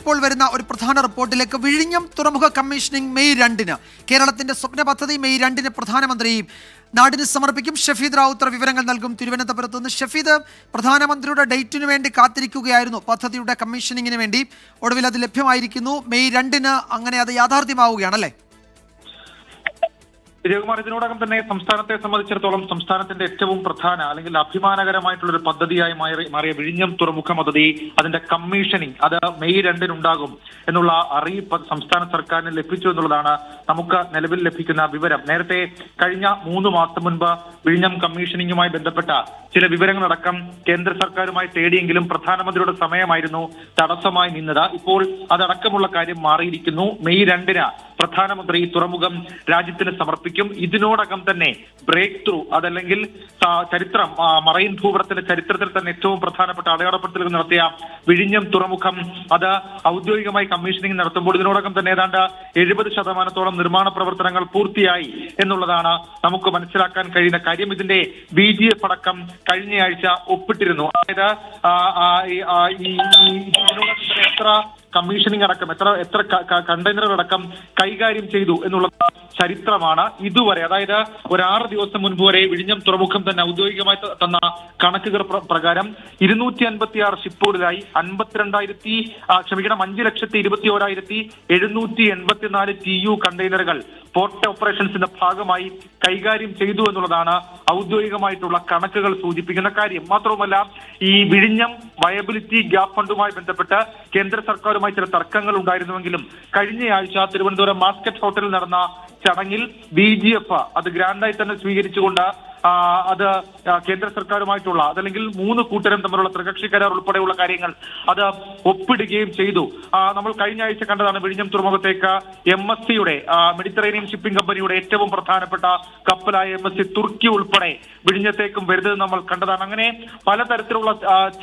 ഇപ്പോൾ വരുന്ന ഒരു പ്രധാന റിപ്പോർട്ടിലേക്ക്. വിഴിഞ്ഞം തുറമുഖ കമ്മീഷനിങ് മെയ് 2-ന്. കേരളത്തിന്റെ സ്വപ്ന പദ്ധതി മെയ് 2-ന് പ്രധാനമന്ത്രി നാടിന് സമർപ്പിക്കും. ഷഫീദ് റാവുത്തർ വിവരങ്ങൾ നൽകും തിരുവനന്തപുരത്ത് നിന്ന്. ഷഫീദ്, പ്രധാനമന്ത്രിയുടെ ഡേറ്റിനു വേണ്ടി കാത്തിരിക്കുകയായിരുന്നു പദ്ധതിയുടെ കമ്മീഷനിങ്ങിന് വേണ്ടി. ഒടുവിൽ അത് ലഭ്യമായിരിക്കുന്നു. മെയ് 2-ന് അങ്ങനെ അത് യാഥാർത്ഥ്യമാവുകയാണല്ലേ? വിജയകുമാർ, ഇതിനോടകം തന്നെ സംസ്ഥാനത്തെ സംബന്ധിച്ചിടത്തോളം സംസ്ഥാനത്തിന്റെ ഏറ്റവും പ്രധാന അല്ലെങ്കിൽ അഭിമാനകരമായിട്ടുള്ള ഒരു പദ്ധതിയായി മാറിയ വിഴിഞ്ഞം തുറമുഖ പദ്ധതി, അതിന്റെ കമ്മീഷനിങ് അത് മെയ് 2-ന് ഉണ്ടാകും എന്നുള്ള അറിയിപ്പ് സംസ്ഥാന സർക്കാരിന് ലഭിച്ചു എന്നുള്ളതാണ് നമുക്ക് നിലവിൽ ലഭിക്കുന്ന വിവരം. നേരത്തെ കഴിഞ്ഞ 3 മാസം മുൻപ് വിഴിഞ്ഞം കമ്മീഷനിങ്ങുമായി ബന്ധപ്പെട്ട ചില വിവരങ്ങളടക്കം കേന്ദ്ര സർക്കാരുമായി തേടിയെങ്കിലും പ്രധാനമന്ത്രിയുടെ സമയമായിരുന്നു തടസ്സമായി നിന്നത്. ഇപ്പോൾ അതടക്കമുള്ള കാര്യം മാറിയിരിക്കുന്നു. മെയ് 2-ന് പ്രധാനമന്ത്രി തുറമുഖം രാജ്യത്തിന് സമർപ്പിക്കും. ഇതിനോടകം തന്നെ ബ്രേക്ക് ത്രൂ, അതല്ലെങ്കിൽ ചരിത്രം, മറൈൻ ഭൂപടത്തിന്റെ ചരിത്രത്തിൽ തന്നെ ഏറ്റവും പ്രധാനപ്പെട്ട അടയാളപ്പെടുത്തലുകൾ നടത്തിയ വിഴിഞ്ഞം തുറമുഖം അത് ഔദ്യോഗികമായി കമ്മീഷനിങ് നടത്തുമ്പോൾ ഇതിനോടകം തന്നെ ഏതാണ്ട് 70% നിർമ്മാണ പ്രവർത്തനങ്ങൾ പൂർത്തിയായി എന്നുള്ളതാണ് നമുക്ക് മനസ്സിലാക്കാൻ കഴിയുന്ന കാര്യം. ഇതിന്റെ BGF അടക്കം കഴിഞ്ഞയാഴ്ച ഒപ്പിട്ടിരുന്നു. അതായത് ഇതിനോടകം തന്നെ എത്ര കമ്മീഷനിങ് അടക്കം എത്ര കണ്ടെയ്നറുകൾ അടക്കം കൈകാര്യം ചെയ്തു എന്നുള്ള ചരിത്രമാണ് ഇതുവരെ. അതായത് ഒരു 6 ദിവസം മുൻപ് വരെ വിഴിഞ്ഞം തുറമുഖം തന്നെ ഔദ്യോഗികമായി തന്ന കണക്കുകൾ പ്രകാരം 256 ഷിപ്പുകളിലായി 5,21,784 TU കണ്ടെയ്നറുകൾ പോർട്ട് ഓപ്പറേഷൻസിന്റെ ഭാഗമായി കൈകാര്യം ചെയ്തു എന്നുള്ളതാണ് ഔദ്യോഗികമായിട്ടുള്ള കണക്കുകൾ സൂചിപ്പിക്കുന്ന കാര്യം. മാത്രവുമല്ല, ഈ വിഴിഞ്ഞം വയബിലിറ്റി ഗ്യാപ് ഫണ്ടുമായി ബന്ധപ്പെട്ട് കേന്ദ്ര സർക്കാരുമായി ചില തർക്കങ്ങൾ ഉണ്ടായിരുന്നുവെങ്കിലും കഴിഞ്ഞയാഴ്ച തിരുവനന്തപുരം മാസ്കറ്റ് ഹോട്ടലിൽ നടന്ന ചടങ്ങിൽ BGF അത് ഗ്രാൻഡായി തന്നെ സ്വീകരിച്ചുകൊണ്ട് അത് കേന്ദ്ര സർക്കാരുമായിട്ടുള്ള അതല്ലെങ്കിൽ 3 കൂട്ടരും തമ്മിലുള്ള ത്രികക്ഷി കരാർ ഉൾപ്പെടെയുള്ള കാര്യങ്ങൾ അത് ഒപ്പിടുകയും ചെയ്തു. നമ്മൾ കഴിഞ്ഞ ആഴ്ച കണ്ടതാണ് വിഴിഞ്ഞം തുറമുഖത്തേക്ക് MSCയുടെ മെഡിറ്ററേനിയൻ ഷിപ്പിംഗ് കമ്പനിയുടെ ഏറ്റവും പ്രധാനപ്പെട്ട കപ്പലായ MSC തുർക്കി ഉൾപ്പെടെ വിഴിഞ്ഞത്തേക്കും വരുന്നത് നമ്മൾ കണ്ടതാണ്. അങ്ങനെ പലതരത്തിലുള്ള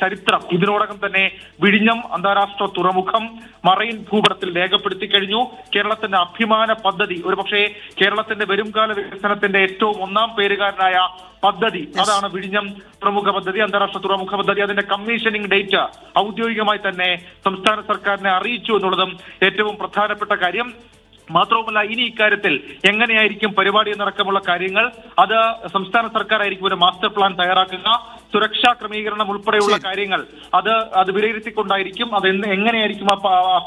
ചരിത്രം ഇതിനോടകം തന്നെ വിഴിഞ്ഞം അന്താരാഷ്ട്ര തുറമുഖം മറൈൻ ഭൂപടത്തിൽ രേഖപ്പെടുത്തി കഴിഞ്ഞു. കേരളത്തിന്റെ അഭിമാന പദ്ധതി, ഒരുപക്ഷെ കേരളത്തിന്റെ വരുംകാല വികസനത്തിന്റെ ഏറ്റവും ഒന്നാം പേരുകാരനായ പദ്ധതി അതാണ് വിഴിഞ്ഞം തുറമുഖ പദ്ധതി, അന്താരാഷ്ട്ര തുറമുഖ പദ്ധതി. അതിന്റെ കമ്മീഷനിങ് ഡേറ്റ് ഔദ്യോഗികമായി തന്നെ സംസ്ഥാന സർക്കാരിനെ അറിയിച്ചു എന്നുള്ളതും ഏറ്റവും പ്രധാനപ്പെട്ട കാര്യം. മാത്രവുമല്ല, ഇനി ഇക്കാര്യത്തിൽ എങ്ങനെയായിരിക്കും പരിപാടി എന്നടക്കമുള്ള കാര്യങ്ങൾ അത് സംസ്ഥാന സർക്കാർ ആയിരിക്കും ഒരു മാസ്റ്റർ പ്ലാൻ തയ്യാറാക്കുക. സുരക്ഷാ ക്രമീകരണം ഉൾപ്പെടെയുള്ള കാര്യങ്ങൾ അത് വിലയിരുത്തിക്കൊണ്ടായിരിക്കും അത് എങ്ങനെയായിരിക്കും ആ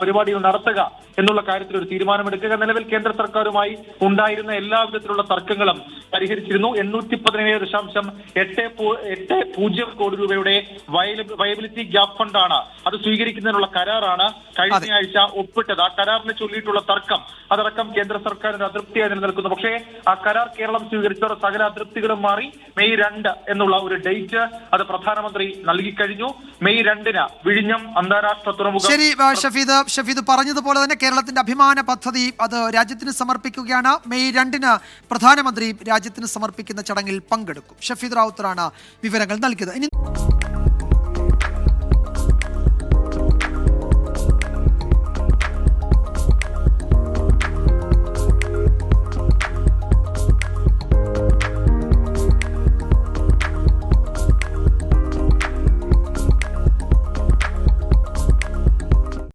പരിപാടികൾ നടത്തുക എന്നുള്ള കാര്യത്തിൽ ഒരു തീരുമാനമെടുക്കുക. നിലവിൽ കേന്ദ്ര സർക്കാരുമായി ഉണ്ടായിരുന്ന എല്ലാ വിധത്തിലുള്ള തർക്കങ്ങളും പരിഹരിച്ചിരുന്നു. 817.80 കോടി രൂപയുടെ വയബിലിറ്റി ഗ്യാപ് ഫണ്ടാണ് അത് സ്വീകരിക്കുന്നതിനുള്ള കരാറാണ് കഴിഞ്ഞയാഴ്ച ഒപ്പിട്ടത്. ആ കരാറിനെ ചൊല്ലിയിട്ടുള്ള തർക്കം അതടക്കം കേന്ദ്ര സർക്കാരിന്റെ അതൃപ്തിയായി നിലനിൽക്കുന്നു. പക്ഷേ ആ കരാർ കേരളം സ്വീകരിച്ചവർ സകല അതൃപ്തികളും മാറി മെയ് 2 എന്നുള്ള ഒരു ഡേറ്റ് അത് പ്രധാനമന്ത്രി നൽകിക്കഴിഞ്ഞു. മെയ് 2-ന് വിഴിഞ്ഞം അന്താരാഷ്ട്ര തുറമുഖം. ശരി ഷഫീദ് പറഞ്ഞതുപോലെ തന്നെ കേരളത്തിന്റെ അഭിമാന പദ്ധതി അത് രാജ്യത്തിന് സമർപ്പിക്കുകയാണ്. മെയ് 2-ന് പ്രധാനമന്ത്രി രാജ്യത്തിന് സമർപ്പിക്കുന്ന ചടങ്ങിൽ പങ്കെടുക്കും. ഷഫീദ് റാവുത്തറാണ് വിവരങ്ങൾ നൽകിയത്. ഇനി